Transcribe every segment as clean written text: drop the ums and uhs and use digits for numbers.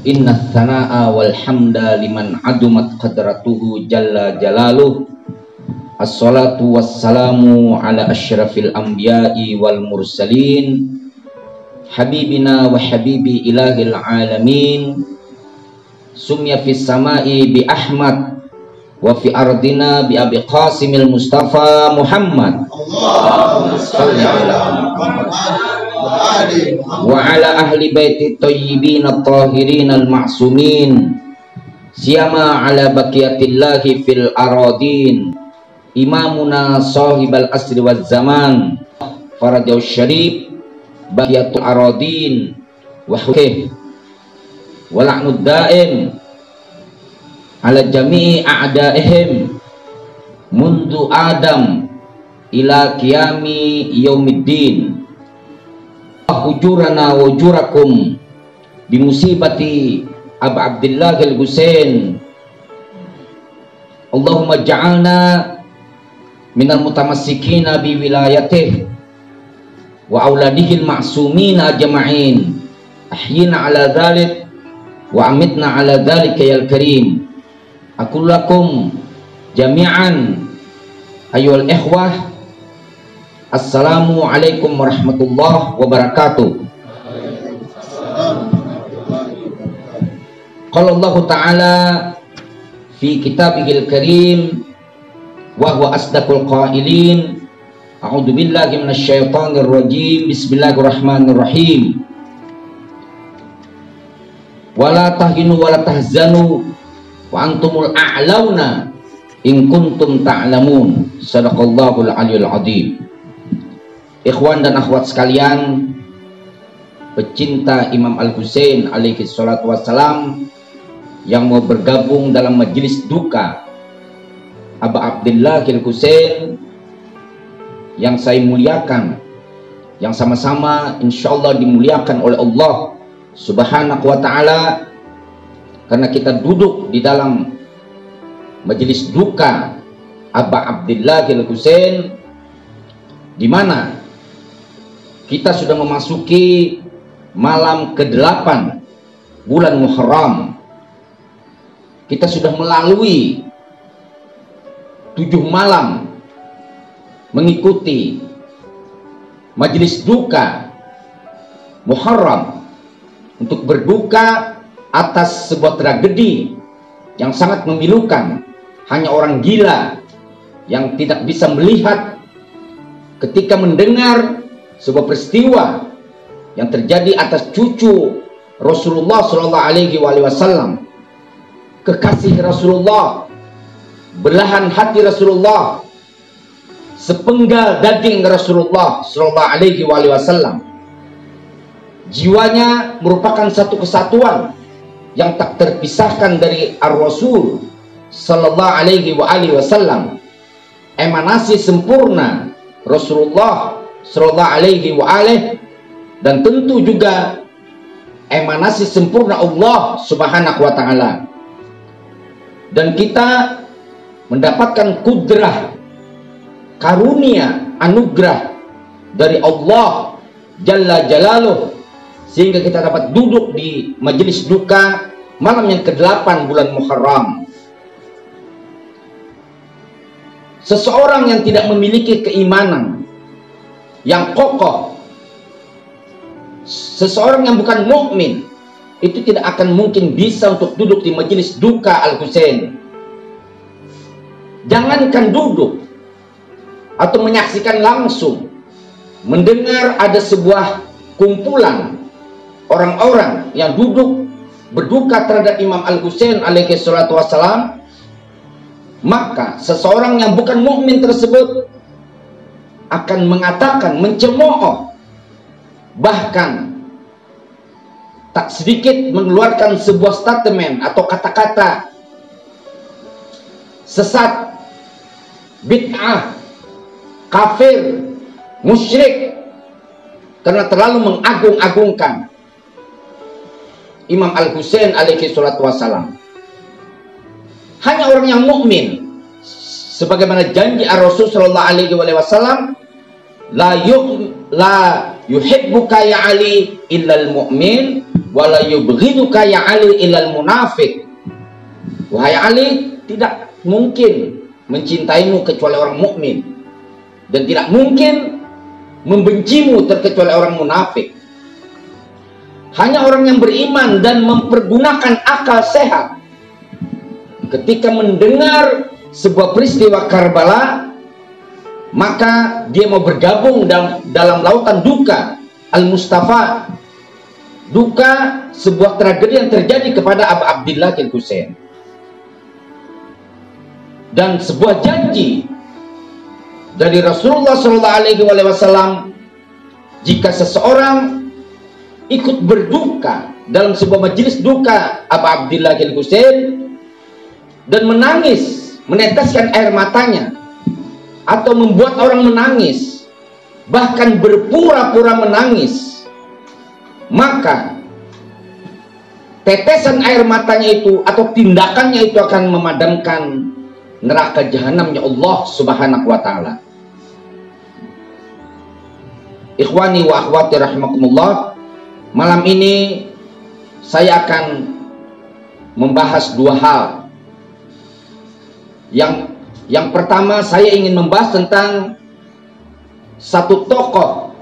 Inna thana'a wal hamda liman adumat qadratuhu jalla jalaluh. Assalatu wassalamu ala asyrafil anbiya'i wal mursalin, habibina wa habibi ilahil alamin, sumya fis sama'i bi Ahmad wa fi ardina bi Abi Qasimil Mustafa Muhammad. Allahumma shalli ala Muhammad wa ala ahli baiti thayyibin at-tahirin al-ma'sumin, siyama ala baqiyatillahi fil aradin, imamuna sahibal asri wal zaman, farajau syarif baqiyatul aradin wa hukih wa la'nud daim ala jami'i a'daihim mundu adam ila qiyami yaumiddin. Hujurana wa hujurakum bi musibati Abu Abdillah al-Husain. Allahumma ja'alna minal mutamassikina bi wilayatih wa auladihil ma'sumina ajma'in. Ahyina ala dhalik wa amitna ala dhalika ya karim. Aqul lakum jami'an ayyuhal ikhwah, assalamu alaikum warahmatullahi wabarakatuh. Qala Allah ta'ala fi kitabihil karim wa huwa asdaqul qailin, a'udzu billahi minasy syaithanir rajim, bismillahirrahmanirrahim. Wala tahinu wala tahzanu wa antumul a'launa in kuntum ta'lamun. Sadaqallahul aliyul azim. Ikhwan dan akhwat sekalian, pecinta Imam Al-Husain alaihi salatu wassalam, yang mau bergabung dalam majelis duka Abu Abdillah Al-Husain yang saya muliakan, yang sama-sama insyaallah dimuliakan oleh Allah Subhanahu wa ta'ala, karena kita duduk di dalam majelis duka Abu Abdillah Al-Husain, di mana kita sudah memasuki malam ke-8 bulan Muharram. Kita sudah melalui 7 malam mengikuti majelis duka Muharram untuk berduka atas sebuah tragedi yang sangat memilukan. Hanya orang gila yang tidak bisa melihat ketika mendengar sebuah peristiwa yang terjadi atas cucu Rasulullah Shallallahu Alaihi Wasallam, kekasih Rasulullah, belahan hati Rasulullah, sepenggal daging Rasulullah Shallallahu Alaihi Wasallam. Jiwanya merupakan satu kesatuan yang tak terpisahkan dari Ar-Rasul Sallallahu Alaihi Wasallam. Emanasi sempurna Rasulullah Sallallahu Alaihi Wasallam, dan tentu juga emanasi sempurna Allah Subhanahu wa ta'ala. Dan kita mendapatkan kudrah, karunia, anugerah dari Allah Jalla Jalaluh, sehingga kita dapat duduk di majelis duka malam yang ke-8 bulan Muharram. Seseorang yang tidak memiliki keimanan yang kokoh, seseorang yang bukan mukmin, itu tidak akan mungkin bisa untuk duduk di majelis duka Al-Husain. Jangankan duduk atau menyaksikan langsung, mendengar ada sebuah kumpulan orang-orang yang duduk berduka terhadap Imam Al-Husain alaihi salatu wassalam, maka seseorang yang bukan mukmin tersebut akan mengatakan, mencemooh, bahkan tak sedikit mengeluarkan sebuah statement atau kata-kata sesat, bid'ah, kafir, musyrik, karena terlalu mengagung-agungkan Imam Al-Husain alaihi salatu wassalam. Hanya orang yang mukmin, sebagaimana janji Ar-Rasul sallallahu alaihi wasallam, la yuhibbuka ya Ali illal mu'min wala yubghiduka ya Ali ilal munafiq. Wahai Ali, tidak mungkin mencintaimu kecuali orang mukmin, dan tidak mungkin membencimu terkecuali orang munafik. Hanya orang yang beriman dan mempergunakan akal sehat ketika mendengar sebuah peristiwa Karbala, maka dia mau bergabung dalam lautan duka Al-Mustafa, duka sebuah tragedi yang terjadi kepada Abu Abdillah Al-Husain, dan sebuah janji dari Rasulullah SAW, jika seseorang ikut berduka dalam sebuah majelis duka Abu Abdillah Al-Husain dan menangis, meneteskan air matanya, atau membuat orang menangis, bahkan berpura-pura menangis, maka tetesan air matanya itu atau tindakannya itu akan memadamkan neraka jahanamnya Allah Subhanahu wa ta'ala. Ikhwani wa akhwati rahimakumullah, malam ini saya akan membahas dua hal. Yang pertama, saya ingin membahas tentang satu tokoh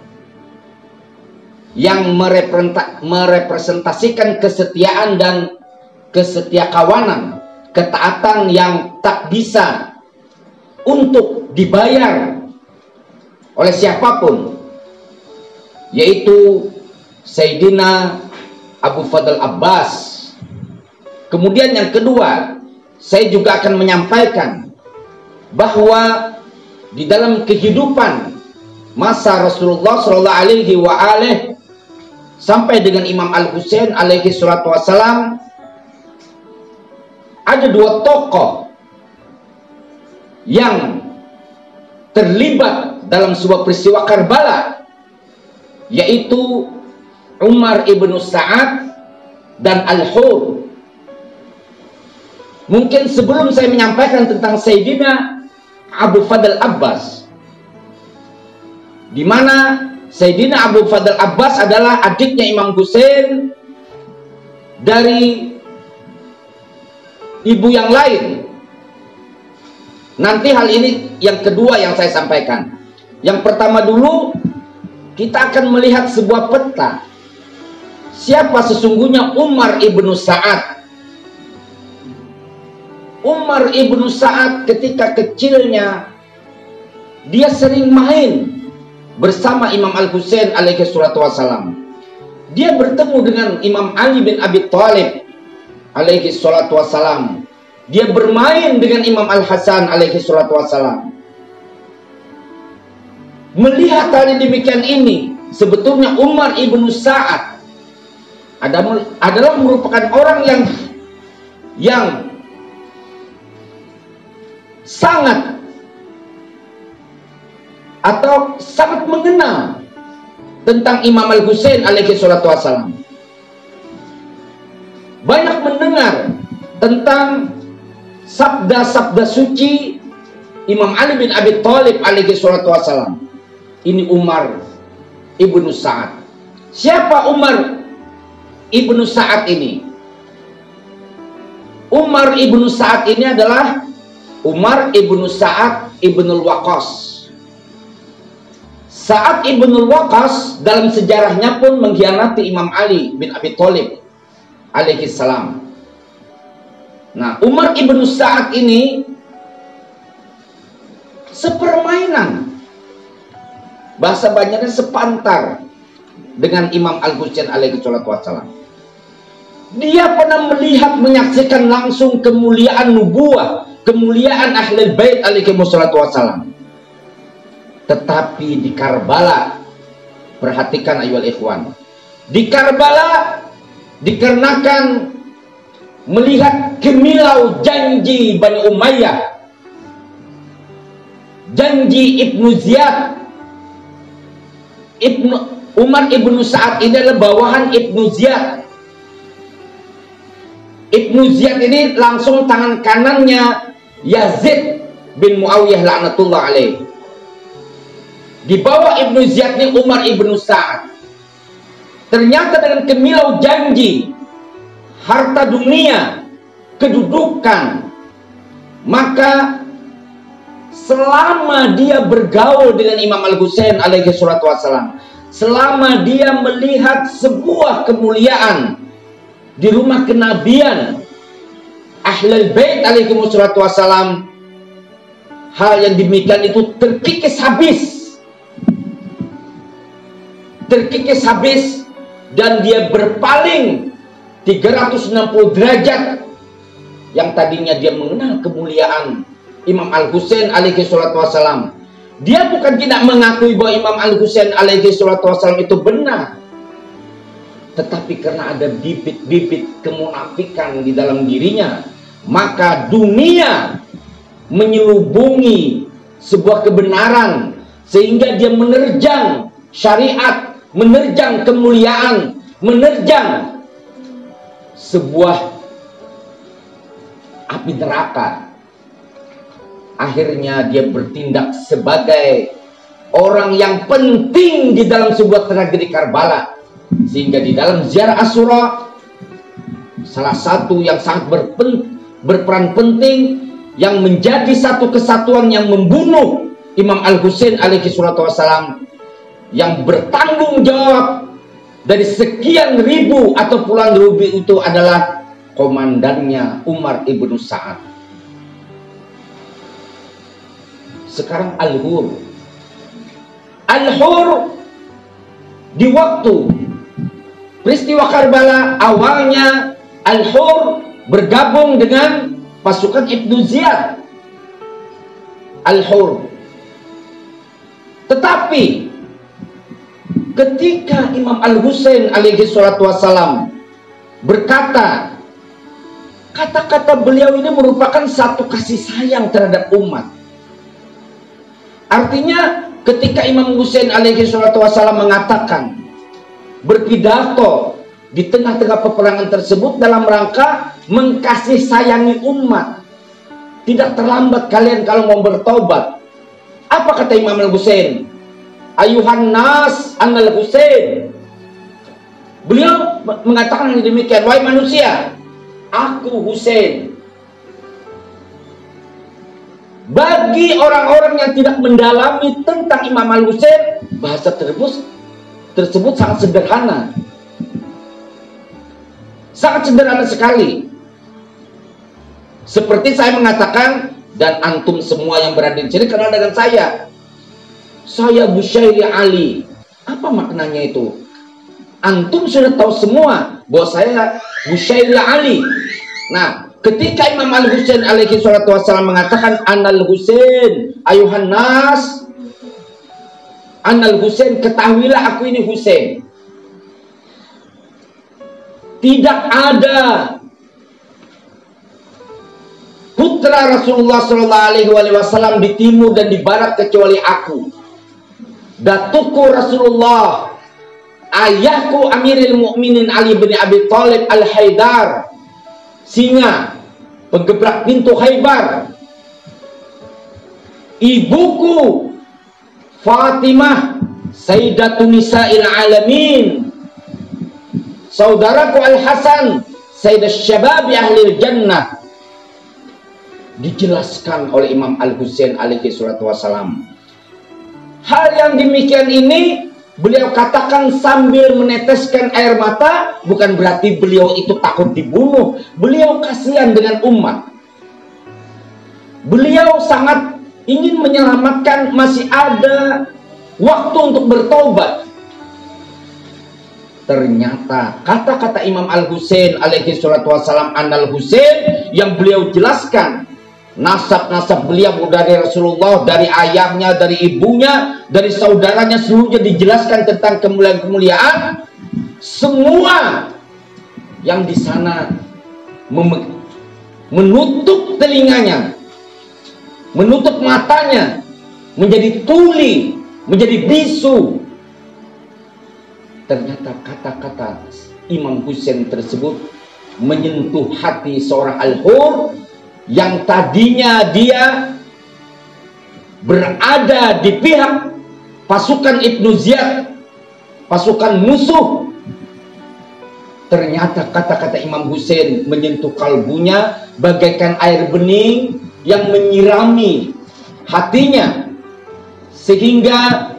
yang merepresentasikan kesetiaan dan kesetiakawanan, ketaatan yang tak bisa untuk dibayar oleh siapapun, yaitu Sayyidina Abu Fadl Abbas. Kemudian yang kedua, saya juga akan menyampaikan bahwa di dalam kehidupan masa Rasulullah SAW sampai dengan Imam Al-Husain alaihi salatu wassalam, ada dua tokoh yang terlibat dalam sebuah peristiwa Karbala, yaitu Umar ibnu Sa'ad dan Al-Hur. Mungkin sebelum saya menyampaikan tentang Sayyidina Abu Fadl Abbas, di mana Sayyidina Abu Fadl Abbas adalah adiknya Imam Husain dari ibu yang lain. Nanti hal ini yang kedua yang saya sampaikan. Yang pertama dulu, kita akan melihat sebuah peta siapa sesungguhnya Umar ibnu Sa'ad. Umar ibnu Sa'ad ketika kecilnya dia sering main bersama Imam Al-Husain alaihi salatu wassalam. Dia bertemu dengan Imam Ali bin Abi Thalib alaihi salatu wassalam. Dia bermain dengan Imam Al-Hasan alaihi salatu wassalam. Melihat hal demikian ini, sebetulnya Umar ibnu Sa'ad adalah merupakan orang yang sangat mengenal tentang Imam Al-Husain alaihi salatu wassalam. Banyak mendengar tentang sabda-sabda suci Imam Ali bin Abi Thalib alaihi salatu wassalam. Ini Umar ibnu Sa'ad. Siapa Umar ibnu Sa'ad ini? Umar ibnu Sa'ad ini adalah Umar ibnu Sa'ad ibnul Waqqas. Sa'ad ibnul Waqqas dalam sejarahnya pun mengkhianati Imam Ali bin Abi Thalib alaihi salam. Nah, Umar ibnu Sa'ad ini sepermainan, bahasa banyaknya sepantar dengan Imam Al-Husain alaihi salatu wassalam. Dia pernah melihat, menyaksikan langsung kemuliaan nubuwah, kemuliaan Ahlul Bait alaihi salatu wassalam. Tetapi di Karbala, perhatikan ayyuhal ikhwan, di Karbala dikarenakan melihat gemilau janji Bani Umayyah, janji Ibnu Ziyad. Umar ibnu Sa'ad ini adalah bawahan Ibnu Ziyad. Ibnu Ziyad ini langsung tangan kanannya Yazid bin Muawiyah laknatullah alaih. Di bawah Ibnu Ziyad ini Umar ibnu Sa'ad. Ternyata dengan kemilau janji, harta dunia, kedudukan, maka selama dia bergaul dengan Imam Al-Husain alaihi salatu wassalam, selama dia melihat sebuah kemuliaan di rumah kenabian Ahlul Bait alaihi salatu wassalam, hal yang demikian itu terkikis habis, dan dia berpaling 360 derajat. Yang tadinya dia mengenal kemuliaan Imam Al-Husain alaihi salatu wassalam, dia bukan tidak mengakui bahwa Imam Al-Husain alaihi salatu wassalam itu benar, tetapi karena ada bibit-bibit kemunafikan di dalam dirinya, maka dunia menyelubungi sebuah kebenaran sehingga dia menerjang syariat, menerjang kemuliaan, menerjang sebuah api neraka. Akhirnya dia bertindak sebagai orang yang penting di dalam sebuah tragedi Karbala, sehingga di dalam ziarah Asyura, salah satu yang sangat berperan penting yang menjadi satu kesatuan yang membunuh Imam Al-Husain alaihi salatu wassalam, yang bertanggung jawab dari sekian ribu atau puluhan ribu itu adalah komandannya Umar ibnu Sa'ad. Sekarang Al-Hur di waktu peristiwa Karbala, awalnya Al-Hur bergabung dengan pasukan Ibnu Ziyad Al-Hur. Tetapi ketika Imam Al-Husain alaihi salatu wassalam berkata, kata-kata beliau ini merupakan satu kasih sayang terhadap umat. Artinya ketika Imam Husain alaihi salatu wassalam mengatakan, berpidato di tengah-tengah peperangan tersebut dalam rangka mengkasih sayangi umat, tidak terlambat kalian kalau mau bertobat. Apa kata Imam Al-Husain? Ayuhan nas anal Husain. Beliau mengatakan demikian, wahai manusia, aku Husain. Bagi orang-orang yang tidak mendalami tentang Imam Al-Husain, bahasa tersebut sangat sederhana. Sangat sederhana sekali. Seperti saya mengatakan, dan antum semua yang berada di sini kenal dengan saya. Saya Busyairi Ali. Apa maknanya itu? Antum sudah tahu semua bahwa saya Busyairi Ali. Nah, ketika Imam Al-Husain alaihi salatu wassalam mengatakan Anal Husain ayuhan nas, Anal Husain, ketahuilah aku ini Husain. Tidak ada putra Rasulullah sallallahu alaihi wasallam di timur dan di barat kecuali aku. Datuku Rasulullah, ayahku Amirul Mukminin Ali bin Abi Thalib Al-Haidar, singa penggebrak pintu Khaybar. Ibuku Fatimah Sayyidatun Nisa'il Alamin. Saudaraku Al-Hasan Sayyidat Syababi Ahlil Jannah. Dijelaskan oleh Imam Al-Husain alaihi salatu wassalam. Hal yang demikian ini beliau katakan sambil meneteskan air mata, bukan berarti beliau itu takut dibunuh. Beliau kasihan dengan umat. Beliau sangat ingin menyelamatkan, masih ada waktu untuk bertobat. Ternyata kata-kata Imam Al-Husain alaihi salatu wassalam Anal Husain yang beliau jelaskan, nasab-nasab beliau dari Rasulullah, dari ayahnya, dari ibunya, dari saudaranya, seluruhnya dijelaskan tentang kemuliaan-kemuliaan. Semua yang di sana menutup telinganya, menutup matanya, menjadi tuli, menjadi bisu. Ternyata kata-kata Imam Husain tersebut menyentuh hati seorang Al-Hur yang tadinya dia berada di pihak pasukan Ibnu Ziyad, pasukan musuh, Ternyata kata-kata Imam Husain menyentuh kalbunya bagaikan air bening yang menyirami hatinya, sehingga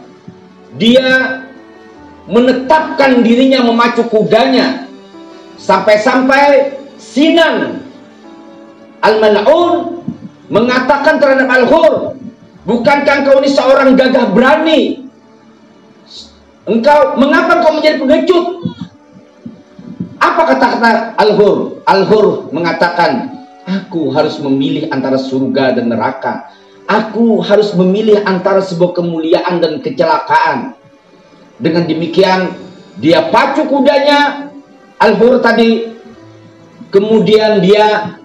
dia menetapkan dirinya memacu kudanya. Sampai-sampai Sinan Al-Mal'un mengatakan terhadap Al-Hur, bukankah engkau ini seorang gagah berani? Mengapa engkau menjadi pengecut? Apa kata-kata Al-Hur? Al-Hur mengatakan, aku harus memilih antara surga dan neraka. Aku harus memilih antara sebuah kemuliaan dan kecelakaan. Dengan demikian, dia pacu kudanya, Al-Hur tadi. Kemudian dia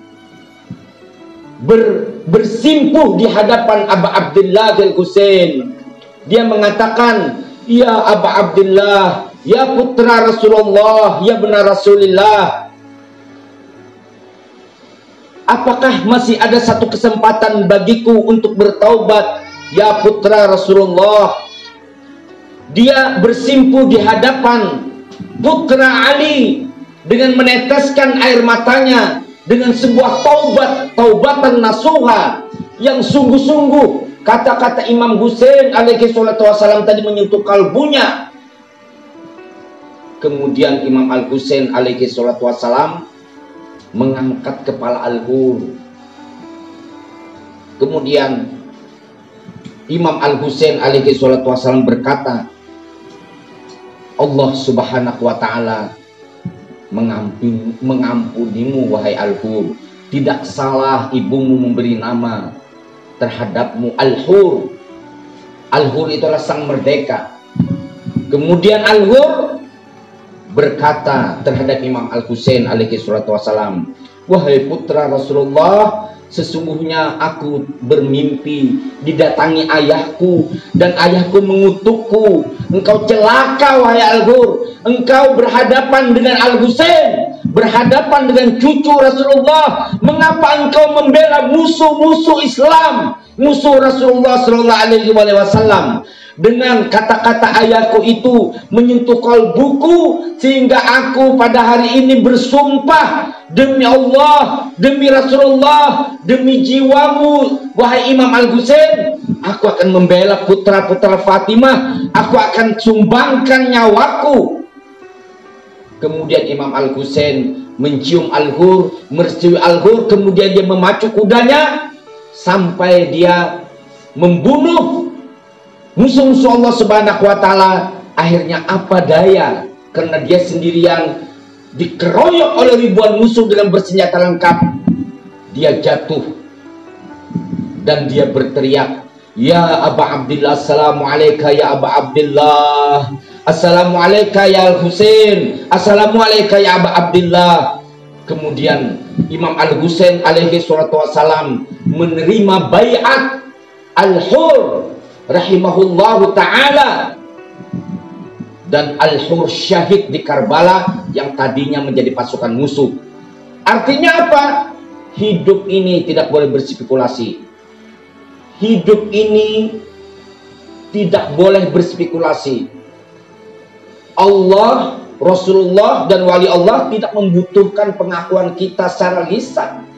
bersimpuh di hadapan Aba Abdillah Al-Husain. Dia mengatakan, ya Aba Abdillah, ya putra Rasulullah, ya benar Rasulullah, apakah masih ada satu kesempatan bagiku untuk bertaubat, ya putra Rasulullah? Dia bersimpuh di hadapan putra Ali dengan meneteskan air matanya dengan sebuah taubatan nasuha yang sungguh-sungguh. Kata-kata Imam Husain alaihi salatu wassalam tadi menyentuh kalbunya. Kemudian Imam Al-Husain alaihi salatu wassalam mengangkat kepala Al-Hur. Kemudian Imam Al-Husain alaihi salatu wassalam berkata, Allah subhanahu wa ta'ala mengampunimu wahai Al-Hur. Tidak salah ibumu memberi nama terhadapmu Al-Hur. Al-Hur itulah sang merdeka. Kemudian Al-Hur berkata terhadap Imam Al-Husain alaihi salatu wassalam, wahai putra Rasulullah, sesungguhnya aku bermimpi didatangi ayahku dan ayahku mengutukku. Engkau celaka wahai Al-Hur, engkau berhadapan dengan Al-Husain, berhadapan dengan cucu Rasulullah. Mengapa engkau membela musuh-musuh Islam, musuh Rasulullah sallallahu alaihi wasallam? Dengan kata-kata ayahku itu menyentuh kalbuku, sehingga aku pada hari ini bersumpah demi Allah, demi Rasulullah, demi jiwamu wahai Imam Al-Husain, aku akan membela putra-putra Fatimah, aku akan sumbangkan nyawaku. Kemudian Imam Al-Husain mencium Al-Hur, merestui Al-Hur, kemudian dia memacu kudanya sampai dia membunuh musuh-musuh Allah subhanahu wa ta'ala. Akhirnya apa daya, karena dia sendirian dikeroyok oleh ribuan musuh dengan bersenjata lengkap, dia jatuh dan dia berteriak, ya Aba Abdillah, assalamualaikum ya Aba Abdillah, assalamualaikum ya Al-Husain, assalamualaikum ya Aba Abdillah. Kemudian Imam Al-Husain alaihi salatu wassalam menerima baiat Al-Hur rahimahullahu ta'ala, dan Al-Hur syahid di Karbala yang tadinya menjadi pasukan musuh. Artinya apa? Hidup ini tidak boleh berspekulasi. Hidup ini tidak boleh berspekulasi. Allah, Rasulullah, dan wali Allah tidak membutuhkan pengakuan kita secara lisan.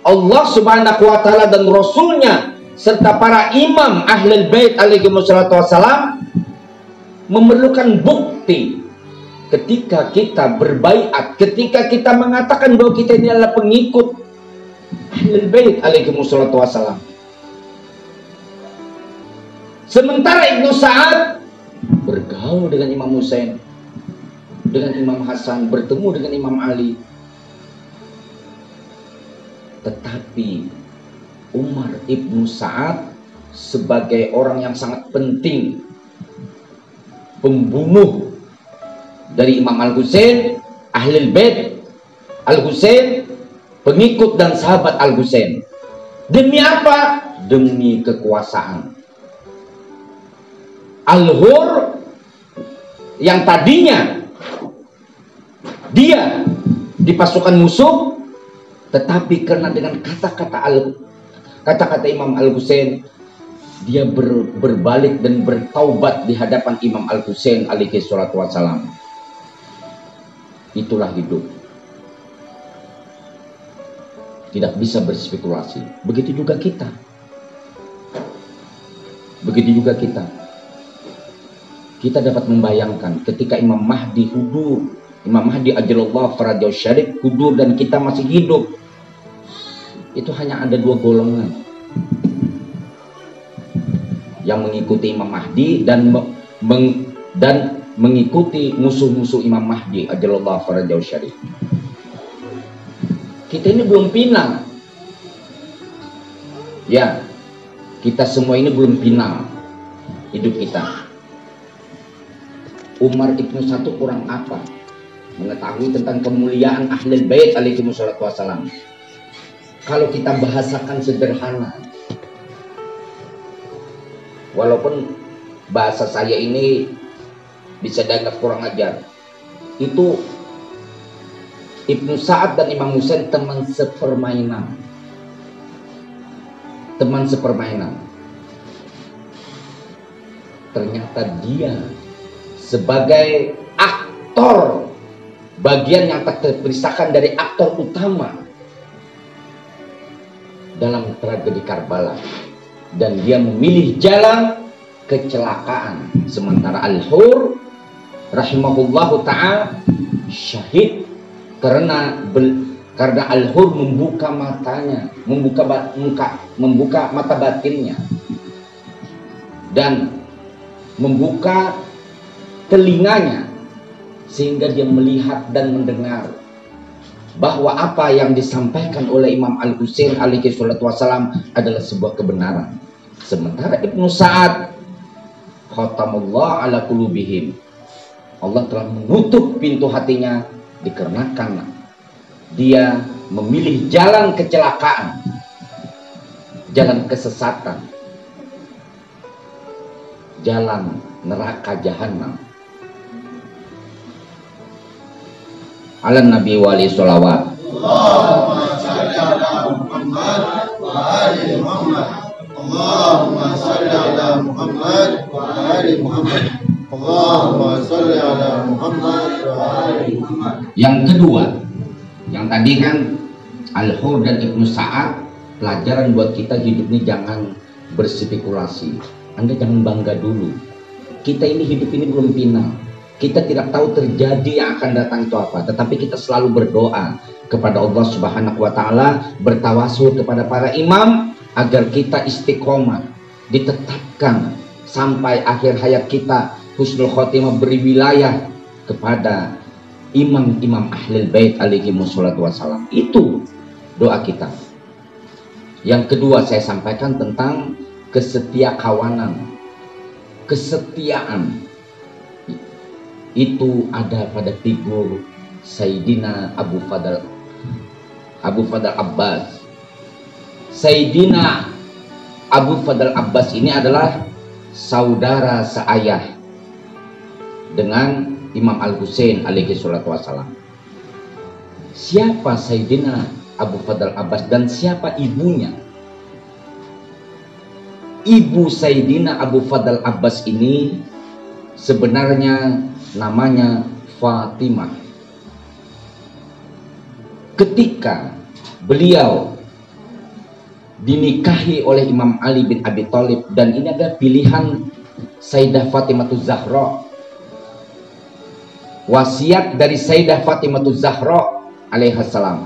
Allah subhanahu wa ta'ala dan Rasulnya serta para imam Ahlul Bait alaihi wassalatu wassalam memerlukan bukti. Ketika kita berbaiat, ketika kita mengatakan bahwa kita ini adalah pengikut Ahlul Bait alaihi wassalatu wassalam. Sementara Ibnu Sa'ad bergaul dengan Imam Husain, dengan Imam Hasan, bertemu dengan Imam Ali. Tetapi Umar Ibnu Sa'ad sebagai orang yang sangat penting, pembunuh dari Imam Al-Husain, Ahlul Bait Al-Husain, pengikut dan sahabat Al-Husain. Demi apa? Demi kekuasaan. Al-Hur yang tadinya dia di pasukan musuh, tetapi karena dengan kata-kata Imam Al-Husain, dia berbalik dan bertaubat di hadapan Imam Al-Husain alaihi salatu wassalam. Itulah hidup. Tidak bisa berspekulasi. Begitu juga kita. Begitu juga kita. Kita dapat membayangkan ketika Imam Mahdi hudur, Imam Mahdi ajalallah farajau syarif hudur dan kita masih hidup. Itu hanya ada dua golongan yang mengikuti Imam Mahdi dan mengikuti musuh-musuh Imam Mahdi ajalallah farajau syarif. Kita ini belum final. Ya, kita semua ini belum final hidup kita. Umar Ibnu Satu kurang apa mengetahui tentang kemuliaan Ahlul Bait alaihi wassalatu wassalam. Kalau kita bahasakan sederhana, walaupun bahasa saya ini bisa dianggap kurang ajar, itu Ibnu Sa'ad dan Imam Husain teman sepermainan. Teman sepermainan. Ternyata dia sebagai aktor, bagian yang tak terpisahkan dari aktor utama dalam tragedi Karbala, dan dia memilih jalan kecelakaan, sementara Al-Hur rahimahullahu ta'ala syahid karena Al-Hur membuka matanya, membuka mata batinnya dan membuka telinganya, sehingga dia melihat dan mendengar bahwa apa yang disampaikan oleh Imam Al-Husain alaihi salatu wassalam adalah sebuah kebenaran. Sementara Ibnu Sa'ad, khatamullah ala qulubihim, Allah telah menutup pintu hatinya dikarenakan dia memilih jalan kecelakaan, jalan kesesatan, jalan neraka jahanam. Ala Nabi wa alihi sholawat. Allahumma shalli ala Muhammad wa ali Muhammad. Allahumma shalli ala Muhammad wa ali Muhammad. Allahumma shalli ala Muhammad wa ali Muhammad. Yang kedua, yang tadi kan Al-Hur dan Ibnu Sa'ad, pelajaran buat kita hidup ini jangan berspekulasi. Anda jangan bangga dulu. Kita ini hidup ini belum final. Kita tidak tahu terjadi yang akan datang itu apa, tetapi kita selalu berdoa kepada Allah Subhanahu wa taala, bertawasul kepada para imam agar kita istiqomah, ditetapkan sampai akhir hayat kita husnul khotimah, beri wilayah kepada imam-imam Ahlul Bait alaihi wassalatu wassalam. Itu doa kita. Yang kedua saya sampaikan tentang kesetiakawanan. Kesetiaan itu ada pada figur Sayyidina Abu Fadl Abbas. Sayyidina Abu Fadl Abbas ini adalah saudara seayah dengan Imam Al-Husain alaihi salatu wassalam. Siapa Sayyidina Abu Fadl Abbas dan siapa ibunya? Ibu Sayyidina Abu Fadl Abbas ini sebenarnya namanya Fatimah. Ketika beliau dinikahi oleh Imam Ali bin Abi Thalib, dan ini adalah pilihan Sayyidah Fatimah Zahra, wasiat dari Sayyidah Fatimah Zahra alaihissalam,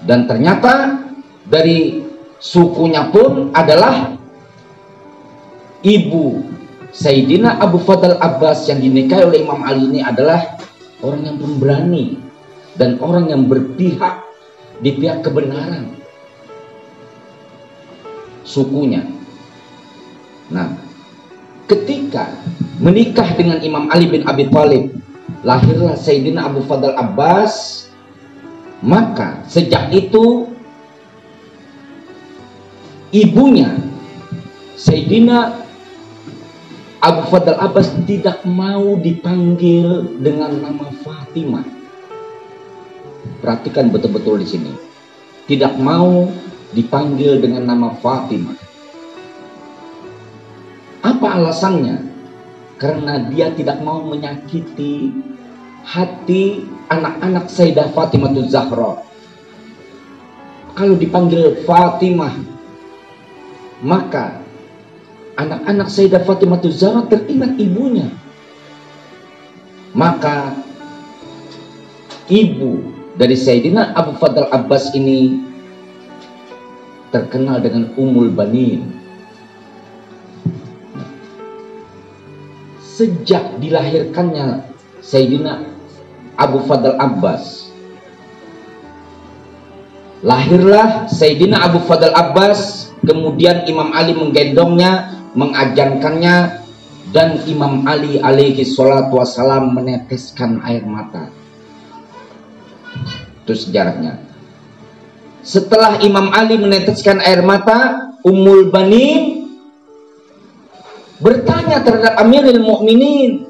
dan ternyata dari sukunya pun adalah ibu Sayyidina Abu Fadl Abbas yang dinikahi oleh Imam Ali ini adalah orang yang pemberani dan orang yang berpihak di pihak kebenaran sukunya. Nah, ketika menikah dengan Imam Ali bin Abi Thalib, lahirlah Sayyidina Abu Fadl Abbas. Maka sejak itu ibunya Sayyidina Abu Fadl Abbas tidak mau dipanggil dengan nama Fatimah. Perhatikan betul-betul di sini. Tidak mau dipanggil dengan nama Fatimah. Apa alasannya? Karena dia tidak mau menyakiti hati anak-anak Sayyidah Fatimah Zahra. Kalau dipanggil Fatimah, maka anak-anak Sayyidah Fatimah Zahra teringat ibunya. Maka ibu dari Sayyidina Abu Fadl Abbas ini terkenal dengan Ummul Banin. Sejak dilahirkannya Sayyidina Abu Fadl Abbas, lahirlah Sayyidina Abu Fadl Abbas. Kemudian Imam Ali menggendongnya, mengajarkannya, dan Imam Ali alaihi salatu wassalam meneteskan air mata. Itu sejarahnya. Setelah Imam Ali meneteskan air mata, Ummul Banin bertanya terhadap Amirul Mukminin,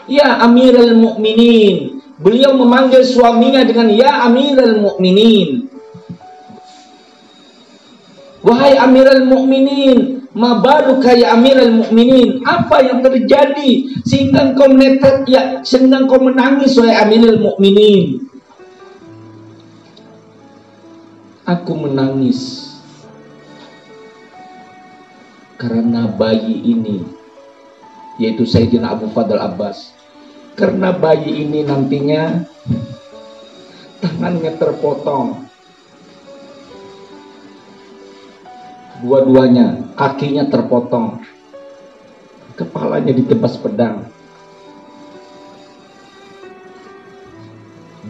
"Ya Amirul Mukminin." Beliau memanggil suaminya dengan "Ya Amirul Mukminin." "Wahai Amirul Mukminin, ma baluka ya Amirul Mukminin? Apa yang terjadi sehingga engkau sehingga engkau menangis wahai Amirul Mukminin?" "Aku menangis karena bayi ini," yaitu Sayyidina Abu Fadl Abbas, "karena bayi ini nantinya tangannya terpotong, dua-duanya, kakinya terpotong, kepalanya ditebas pedang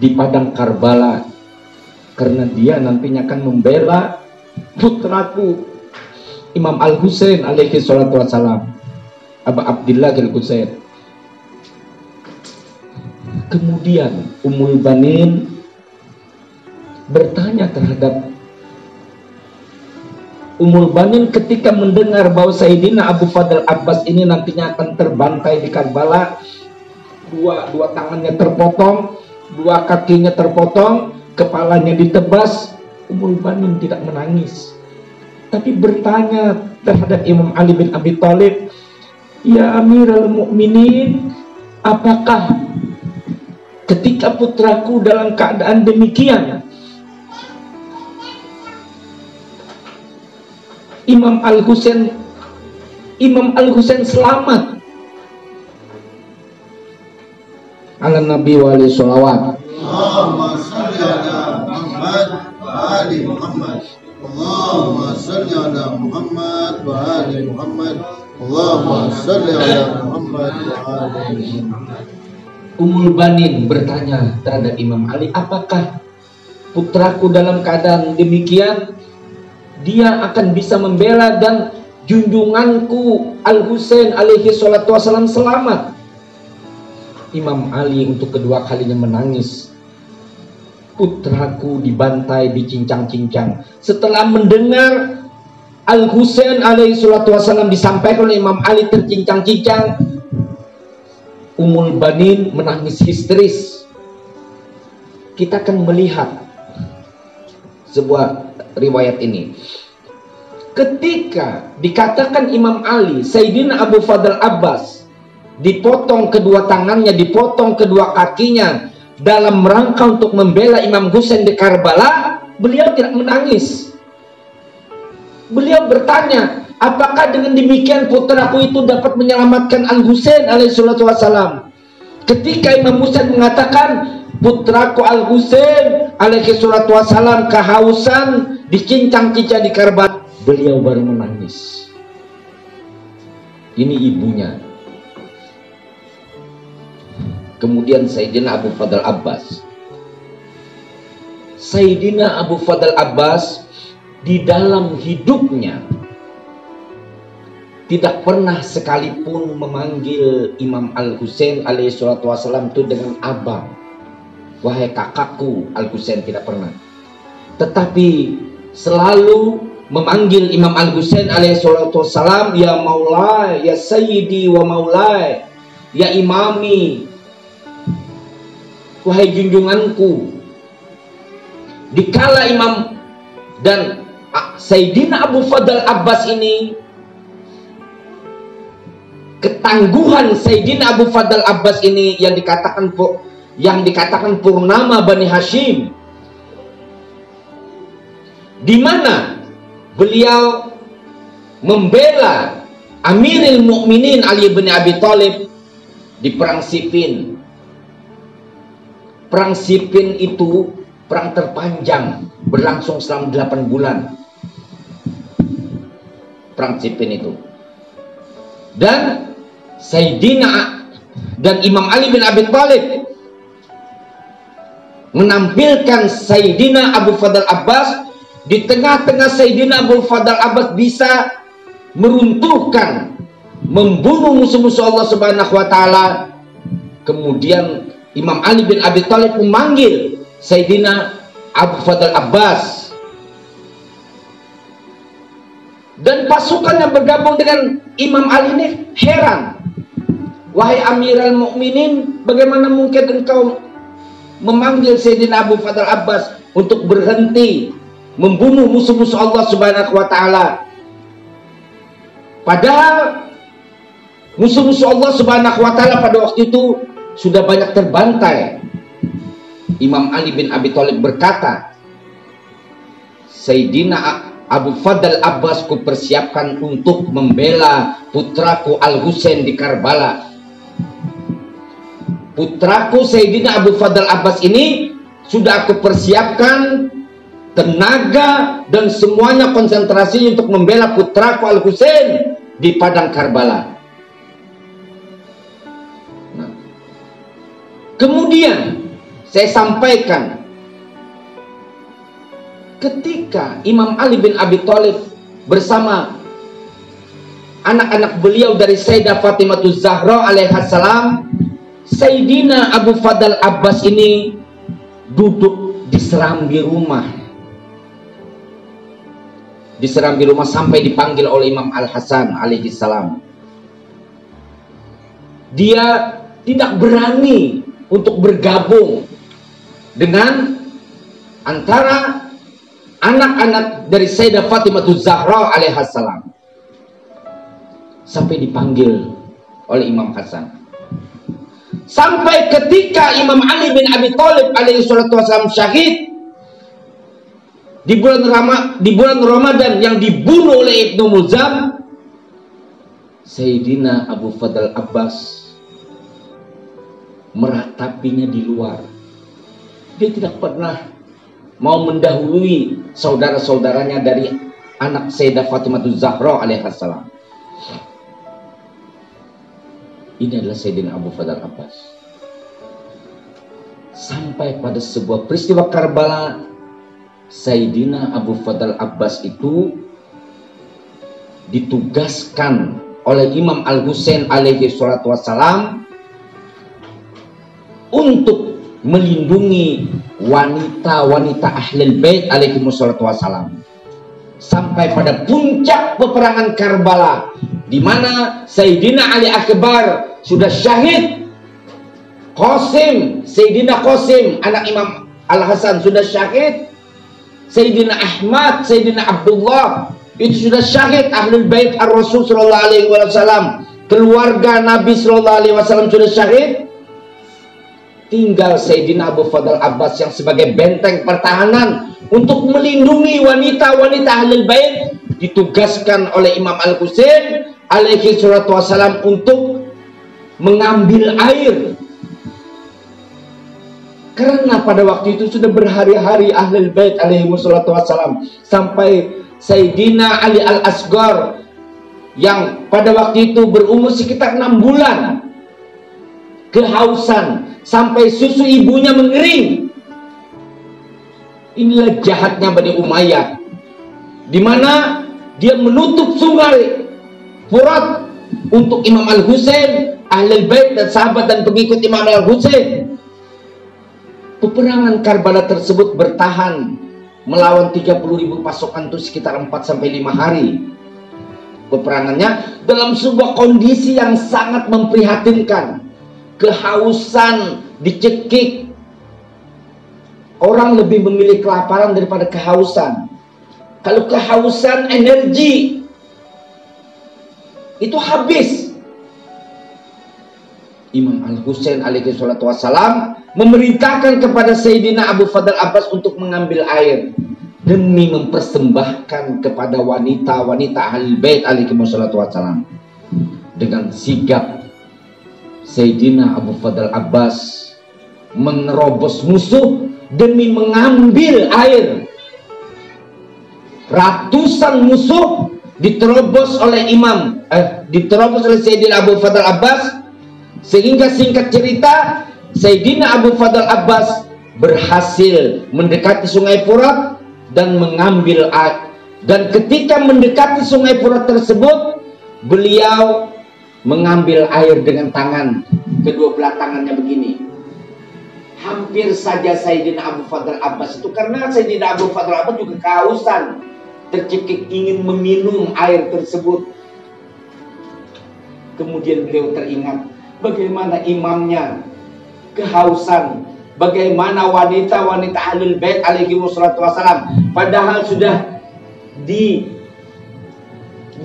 di padang Karbala, karena dia nantinya akan membela putraku Imam Al-Husain alaihi salatu wassalam, Abu Abdillah Al-Husain." Kemudian Ummul Banin bertanya terhadap Ummul Banin ketika mendengar bahwa Sayyidina Abu Fadl Abbas ini nantinya akan terbantai di Karbala, dua tangannya terpotong, dua kakinya terpotong, kepalanya ditebas. Ummul Banin tidak menangis, tapi bertanya terhadap Imam Ali bin Abi Thalib, "Ya Amirul Mukminin, apakah ketika putraku dalam keadaan demikian, Imam Al-Husain selamat?" Ala Nabi wa alaihi sholawat. Allahumma salli ala Muhammad wa ali Muhammad. Allahumma salli ala Muhammad wa ali Muhammad. Allahumma salli ala Muhammad wa ali Muhammad. Ummul Banin bertanya terhadap Imam Ali, "Apakah putraku dalam keadaan demikian dia akan bisa membela dan junjunganku Al-Husain alaihi salatu wassalam selamat?" Imam Ali untuk kedua kalinya menangis. "Putraku dibantai, dicincang-cincang." Setelah mendengar Al-Husain alaihi salatu wassalam disampaikan oleh Imam Ali tercincang-cincang, Ummul Banin menangis histeris. Kita akan melihat sebuah riwayat ini. Ketika dikatakan Imam Ali, Sayyidina Abu Fadl Abbas dipotong kedua tangannya, dipotong kedua kakinya dalam rangka untuk membela Imam Husain di Karbala, beliau tidak menangis. Beliau bertanya, "Apakah dengan demikian putraku itu dapat menyelamatkan Al-Husain alaihi salatu wassalam?" Ketika Imam Husain mengatakan, "Putraku Al-Husain alaihi salatu wassalam kehausan, dicincang-cincang di Karbala," beliau baru menangis. Ini ibunya. Kemudian Sayyidina Abu Fadl Abbas. Sayyidina Abu Fadl Abbas di dalam hidupnya tidak pernah sekalipun memanggil Imam Al-Husain alaihi salatu wassalam itu dengan abang. "Wahai kakakku Al-Husain," tidak pernah. Tetapi selalu memanggil Imam Al-Husain alaihi salatu wassalam, "Ya Maulai, ya Sayyidi wa Maulai, ya Imami, wahai junjunganku." Dikala Imam dan Sayyidina Abu Fadl Abbas ini ketangguhan Sayyidina Abu Fadl Abbas ini yang dikatakan purnama Bani Hashim, di mana beliau membela Amirul Mukminin Ali bin Abi Thalib di perang Siffin. Perang Siffin itu perang terpanjang, berlangsung selama 8 bulan. Perang Siffin itu. Dan Sayyidina dan Imam Ali bin Abi Thalib menampilkan Sayyidina Abu Fadl Abbas. Di tengah-tengah Sayyidina Abu Fadl Abbas bisa meruntuhkan, membunuh musuh-musuh Allah Subhanahu wa Ta'ala. Kemudian Imam Ali bin Abi Thalib memanggil Sayyidina Abu Fadl Abbas, dan pasukan yang bergabung dengan Imam Ali ini heran. Wahai Amirul Mukminin, bagaimana mungkin engkau memanggil Sayyidina Abu Fadl Abbas untuk berhenti membunuh musuh-musuh Allah Subhanahu wa Ta'ala? Padahal musuh-musuh Allah Subhanahu wa Ta'ala pada waktu itu sudah banyak terbantai. Imam Ali bin Abi Thalib berkata, Sayyidina Abu Fadl Abbas ku persiapkan untuk membela putraku Al-Husain di Karbala. Putraku Sayyidina Abu Fadl Abbas ini sudah aku persiapkan tenaga dan semuanya konsentrasi untuk membela putraku Al-Husain di padang Karbala. Nah, kemudian saya sampaikan, ketika Imam Ali bin Abi Thalib bersama anak-anak beliau dari Sayyidah Fatimah Zahra alaihissalam, Sayyidina Abu Fadl Abbas ini duduk di serambi rumah. Di serambi rumah sampai dipanggil oleh Imam Al-Hasan alaihissalam. Dia tidak berani untuk bergabung dengan antara anak-anak dari Sayyidah Fatimah Zahra alaihissalam, sampai dipanggil oleh Imam Hasan. Sampai ketika Imam Ali bin Abi Thalib alaihissalam syahid di bulan Ramadan yang dibunuh oleh Ibnu Muzam, Sayyidina Abu Fadl Abbas meratapinya di luar. Dia tidak pernah mau mendahului saudara-saudaranya dari anak Sayyidah Fatimah Zahra alaihissalam. Ini adalah Sayyidina Abu Fadl Abbas. Sampai pada sebuah peristiwa Karbala, Sayyidina Abu Fadl Abbas itu ditugaskan oleh Imam Al-Husain alaihi salatu wassalam untuk melindungi wanita-wanita Ahlul Bait alaihi salatu wassalam. Sampai pada puncak peperangan Karbala, di mana Sayyidina Ali Akbar sudah syahid, Sayyidina Qasim anak Imam Al-Hasan sudah syahid, Sayyidina Ahmad, Sayyidina Abdullah itu sudah syahid, Ahlul Bait Ar-Rasul sallallahu alaihi wasallam, keluarga Nabi sallallahu alaihi wasallam sudah syahid. Tinggal Sayyidina Abu Fadl Abbas yang sebagai benteng pertahanan untuk melindungi wanita-wanita Ahlul Bait, ditugaskan oleh Imam Al-Husain alaihi salatu wassalam untuk mengambil air. Karena pada waktu itu sudah berhari-hari Ahlul Bait alaihi salatu wassalam, sampai Sayyidina Ali Al-Asghar yang pada waktu itu berumur sekitar 6 bulan kehausan sampai susu ibunya mengering. Inilah jahatnya Bani Umayyah, di mana dia menutup sungai Furat untuk Imam Al-Husain, Ahlul Bait dan sahabat dan pengikut Imam Al-Husain. Peperangan Karbala tersebut bertahan melawan 30.000 pasukan itu sekitar 4-5 hari. Peperangannya dalam sebuah kondisi yang sangat memprihatinkan. Kehausan dicekik. Orang lebih memilih kelaparan daripada kehausan. Kalau kehausan, energi itu habis. Imam Al-Husain alaihi salatu wassalam memerintahkan kepada Sayyidina Abu Fadl Abbas untuk mengambil air demi mempersembahkan kepada wanita-wanita Ahlul Bait alaihi salatu wassalam. Dengan sigap Sayyidina Abu Fadl Abbas menerobos musuh demi mengambil air. Ratusan musuh diterobos oleh Sayyidina Abu Fadl Abbas, sehingga singkat cerita Sayyidina Abu Fadl Abbas berhasil mendekati Sungai Furat dan mengambil air. Dan ketika mendekati Sungai Furat tersebut, beliau mengambil air dengan tangan, kedua belah tangannya begini. Hampir saja Sayyidina Abu Fadl Abbas itu, karena Sayyidina Abu Fadl Abbas juga kehausan, tercekik ingin meminum air tersebut. Kemudian beliau teringat bagaimana imamnya kehausan, bagaimana wanita-wanita Ahlul Bait alaihi wassalatu wassalam, padahal sudah di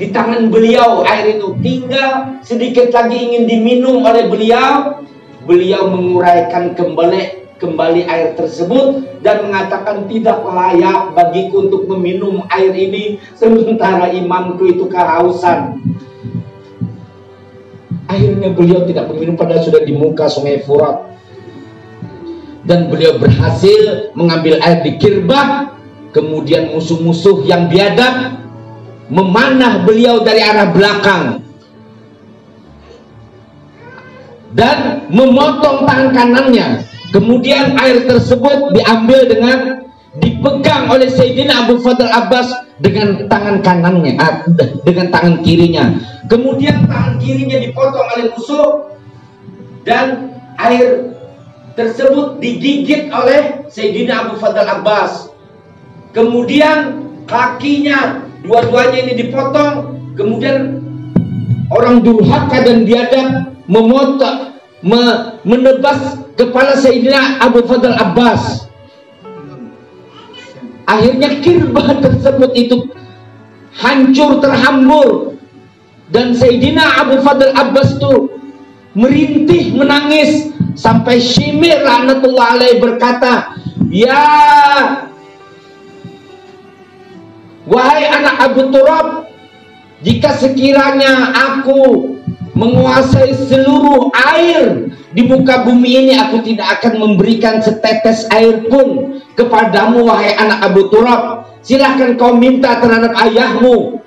tangan beliau air itu, tinggal sedikit lagi ingin diminum oleh beliau. Beliau menguraikan kembali air tersebut dan mengatakan tidak layak bagiku untuk meminum air ini sementara imamku itu kehausan. Akhirnya beliau tidak meminum padahal sudah di muka Sungai Furat. Dan beliau berhasil mengambil air di Kirbah. Kemudian musuh-musuh yang biadab memanah beliau dari arah belakang dan memotong tangan kanannya. Kemudian air tersebut diambil dipegang oleh Sayyidina Abu Fadl Abbas dengan tangan kanannya, dengan tangan kirinya. Kemudian tangan kirinya dipotong oleh musuh dan air tersebut digigit oleh Sayyidina Abu Fadl Abbas. Kemudian kakinya dua-duanya ini dipotong. Kemudian orang durhaka dan biadab menebas kepala Sayyidina Abu Fadl Abbas. Akhirnya Kirbah tersebut itu hancur terhambur dan Sayyidina Abu Fadl Abbas itu merintih menangis sampai Syimir laknatullah alaih berkata, "Ya, wahai anak Abu Turab, jika sekiranya aku menguasai seluruh air di muka bumi ini, aku tidak akan memberikan setetes air pun kepadamu, wahai anak Abu Turab. Silahkan kau minta terhadap ayahmu."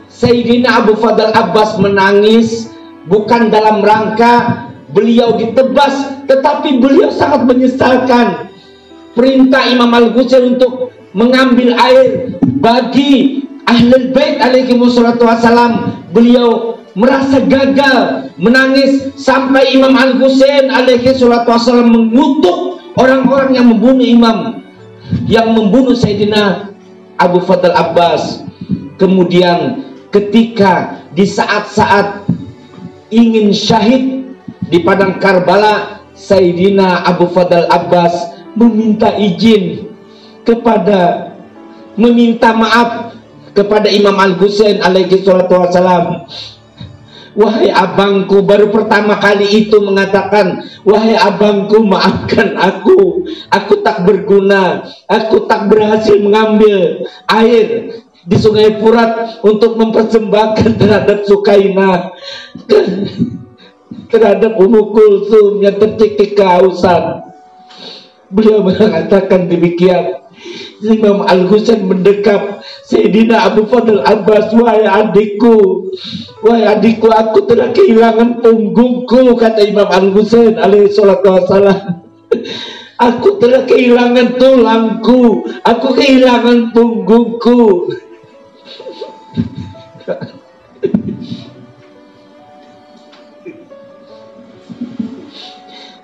Sayyidina Abu Fadl Abbas menangis bukan dalam rangka beliau ditebas, tetapi beliau sangat menyesalkan perintah Imam Al-Husain untuk mengambil air bagi Ahlul Bait alaihi wassalatu wassalam. Beliau merasa gagal, menangis sampai Imam Al-Husain alaihi wassalatu wassalam mengutuk orang-orang yang membunuh Sayyidina Abu Fadl Abbas. Kemudian ketika di saat-saat ingin syahid di padang Karbala, Sayyidina Abu Fadl Abbas meminta maaf kepada Imam Al-Husain alaihi salatu wassalam. "Wahai abangku," baru pertama kali itu mengatakan, "Wahai abangku, maafkan aku tak berguna, aku tak berhasil mengambil air di Sungai Furat untuk mempersembahkan terhadap Sukainah, terhadap Ummu Kulsum yang tercekik kehausan." Beliau mengatakan demikian. Imam Al-Husain mendekap Sayyidina Abu Fadl Abbas, "Wahai adikku, aku telah kehilangan punggungku," kata Imam Al-Husain alaihi salatu wassalam. "Aku telah kehilangan tulangku, aku kehilangan punggungku."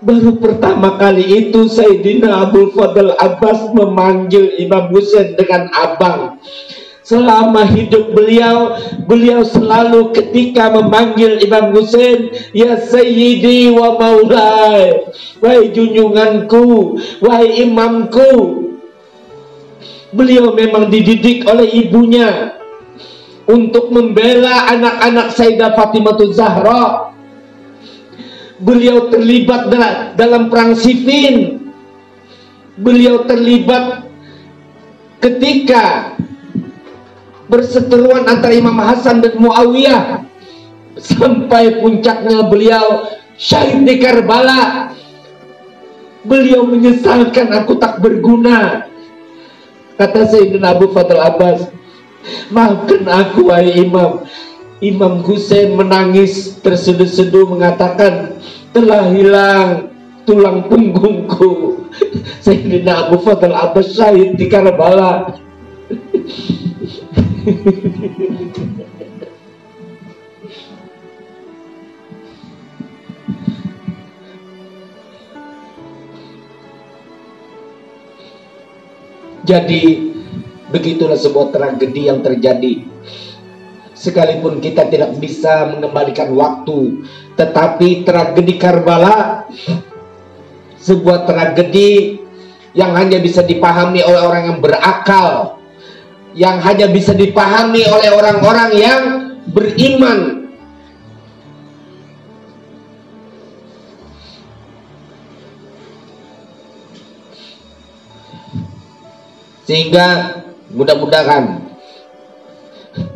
Baru pertama kali itu Sayyidina Abu Fadl Abbas memanggil Imam Husain dengan abang. Selama hidup beliau selalu ketika memanggil Imam Husain, "Ya Sayyidi wa Maulai," wahai junjunganku, wahai imamku. Beliau memang dididik oleh ibunya untuk membela anak-anak Sayyidah Fatimah Zahra. Beliau terlibat dalam perang Siffin. Beliau terlibat ketika berseteruan antara Imam Hasan dan Muawiyah. Sampai puncaknya beliau syahid di Karbala. Beliau menyesalkan, aku tak berguna. Kata Sayyidina Abu Fadl Abbas, maafkan aku wahai Imam. Imam Husain menangis terseduh-seduh mengatakan, telah hilang tulang punggungku. Sayyidina Abu Fadl Abbas syahid di Karbala. Jadi begitulah sebuah tragedi yang terjadi. Sekalipun kita tidak bisa mengembalikan waktu, tetapi tragedi Karbala sebuah tragedi yang hanya bisa dipahami oleh orang yang berakal, yang hanya bisa dipahami oleh orang-orang yang beriman. Sehingga mudah-mudahan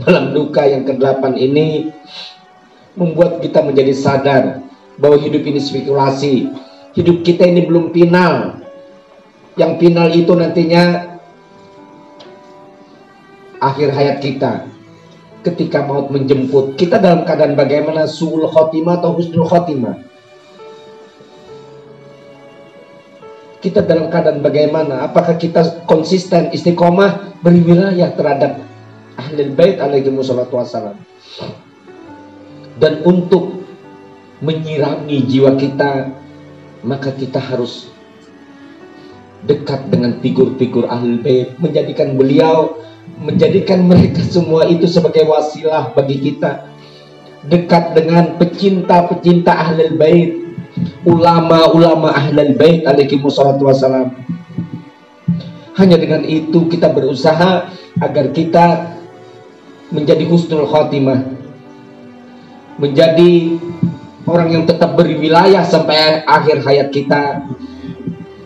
malam duka yang ke-8 ini membuat kita menjadi sadar bahwa hidup ini spekulasi. Hidup kita ini belum final. Yang final itu nantinya akhir hayat kita. Ketika maut menjemput, kita dalam keadaan bagaimana? Su'ul khotimah atau husnul khotimah? Kita dalam keadaan bagaimana? Apakah kita konsisten istiqomah berwilayah terhadap Ahlul Bait alaihi wassalatu wassalam? Dan untuk menyirami jiwa kita, maka kita harus dekat dengan figur-figur Ahlul Bait, menjadikan mereka semua itu sebagai wasilah bagi kita. Dekat dengan pecinta-pecinta Ahlul Bait, ulama-ulama Ahlul Bait alaihi wassalatu wassalam. Hanya dengan itu kita berusaha agar kita menjadi husnul khotimah, menjadi orang yang tetap berwilayah sampai akhir hayat kita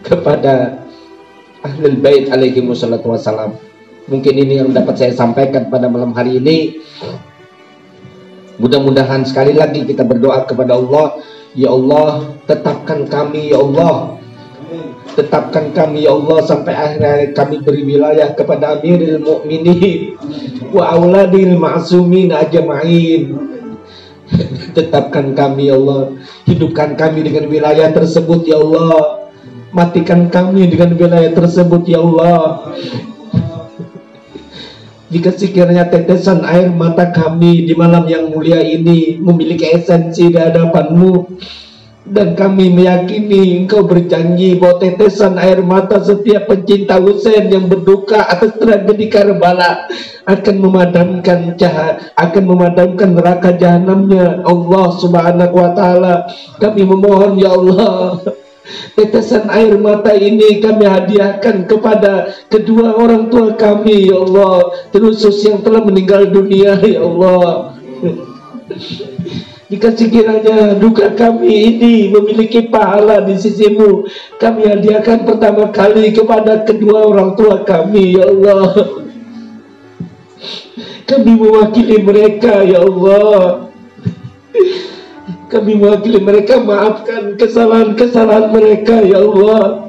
kepada Ahlul Bait alaihi wassalatu wassalam. Mungkin ini yang dapat saya sampaikan pada malam hari ini. Mudah-mudahan sekali lagi kita berdoa kepada Allah, ya Allah, tetapkan kami ya Allah, tetapkan kami ya Allah sampai akhir hayat kami berwilayah kepada Amirul Mukminin wa auladil ma'sumin ajma'in. Tetapkan kami ya Allah, hidupkan kami dengan wilayah tersebut ya Allah, matikan kami dengan wilayah tersebut ya Allah. Jika sekiranya tetesan air mata kami di malam yang mulia ini memiliki esensi di hadapan-Mu, dan kami meyakini Engkau berjanji bahwa tetesan air mata setiap pencinta Husain yang berduka atas tragedi Karbala akan memadamkan neraka jahanamnya Allah subhanahu wa ta'ala. Kami memohon ya Allah, tetesan air mata ini kami hadiahkan kepada kedua orang tua kami ya Allah, terkhusus yang telah meninggal dunia ya Allah. Jika sekiranya duka kami ini memiliki pahala di sisi-Mu, kami hadiahkan pertama kali kepada kedua orang tua kami ya Allah. Kami mewakili mereka ya Allah, kami mewakili mereka, maafkan kesalahan-kesalahan mereka ya Allah.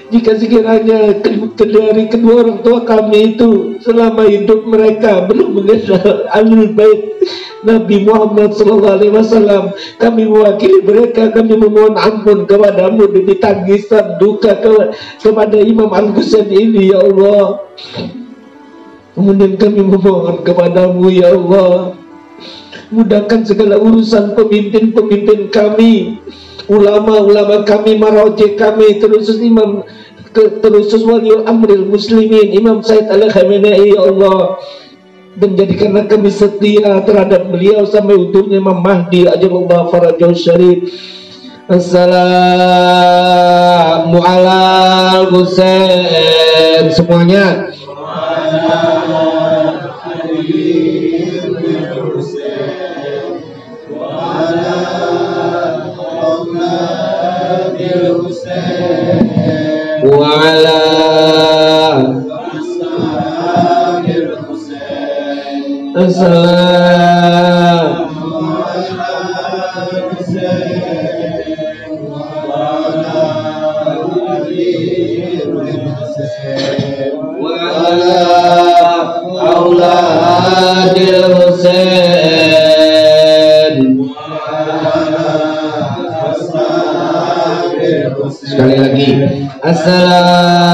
Jika sekiranya dari kedua orang tua kami itu selama hidup mereka belum mengenal Ahlul Bait Nabi Muhammad SAW, kami mewakili mereka, kami memohon ampun kepadamu demi tangisan duka kepada Imam Al-Husain ini ya Allah. Kemudian kami memohon kepadamu ya Allah, mudahkan segala urusan pemimpin-pemimpin kami, ulama-ulama kami, maraji kami, terusus waliul amril muslimin Imam Said Al-Khamenei ya Allah, dan jadikanlah kami setia terhadap beliau sampai utuhnya Imam Mahdi ajalullah farajul syarif. Assalamu ala Husain semuanya. Sekali lagi, assalamu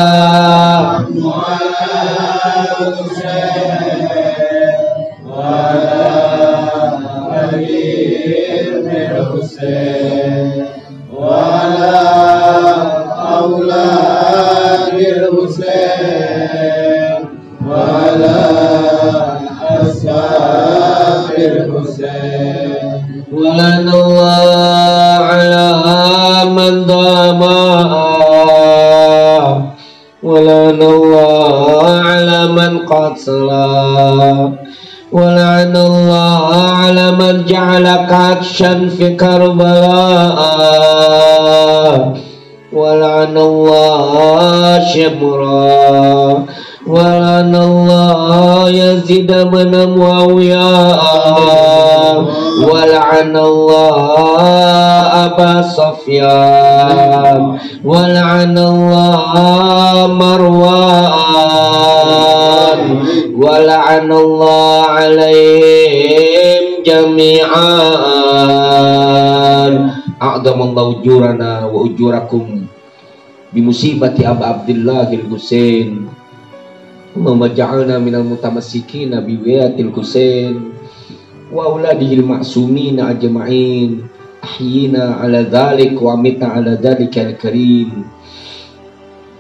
ولعن الله على من جعلك عطشا في كربلاء ولعن الله شمرا ولعن الله يزيد بن معاوية ولعن الله أبا سفيان ولعن الله مروان ولعن الله عليهم جميعا أعظم الله أجورنا وأجوركم بمصيبة أبا عبد الله الحسين اللهم اجعلنا من المتمسكين ببيعة الحسين وأولاده المعصومين أجمعين أحيينا على ذلك وأمتنا على ذلك الكريم.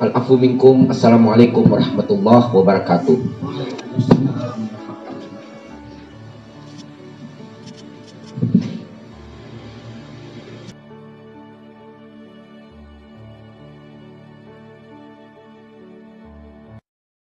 العفو منكم. Assalamualaikum warahmatullahi wabarakatuh.